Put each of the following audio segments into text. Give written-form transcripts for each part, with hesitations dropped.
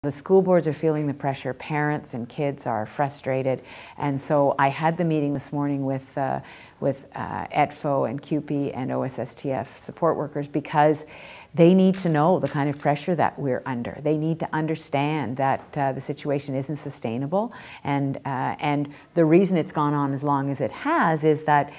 The school boards are feeling the pressure, parents and kids are frustrated, and so I had the meeting this morning with ETFO and CUPE and OSSTF support workers because they need to know the kind of pressure that we're under. They need to understand that the situation isn't sustainable, and the reason it's gone on as long as it has is that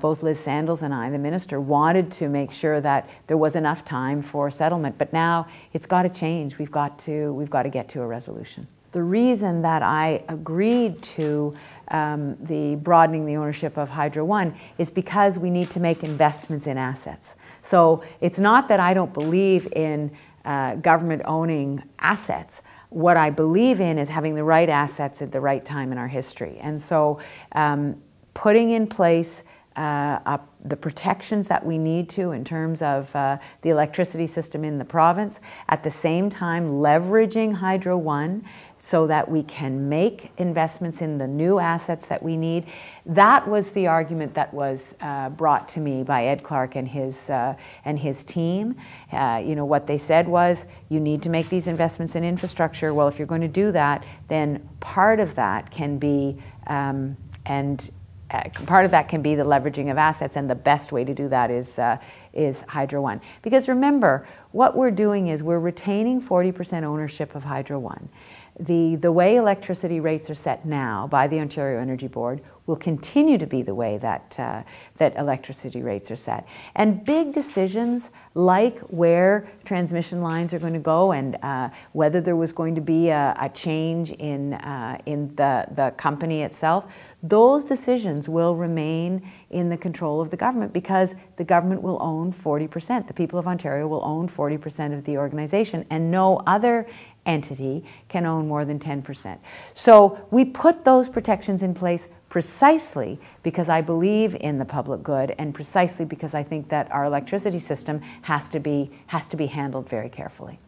both Liz Sandals and I, the minister, wanted to make sure that there was enough time for settlement, but now it's got to change. We've got to get to a resolution. The reason that I agreed to the broadening the ownership of HydroOne is because we need to make investments in assets. So it's not that I don't believe in government owning assets. What I believe in is having the right assets at the right time in our history. And so putting in place the protections that we need to in terms of the electricity system in the province, at the same time leveraging HydroOne so that we can make investments in the new assets that we need. That was the argument that was brought to me by Ed Clark and his team. You know, what they said was, you need to make these investments in infrastructure. Well, if you're going to do that, then part of that can be part of that can be the leveraging of assets, and the best way to do that is HydroOne. Because remember, what we're doing is we're retaining 40% ownership of HydroOne. The way electricity rates are set now by the Ontario Energy Board will continue to be the way that electricity rates are set. And big decisions like where transmission lines are going to go and whether there was going to be a change in the company itself, those decisions will remain in the control of the government because the government will own 40%. The people of Ontario will own 40% of the organization, and no other entity can own more than 10%. So we put those protections in place precisely because I believe in the public good, and precisely because I think that our electricity system has to be handled very carefully.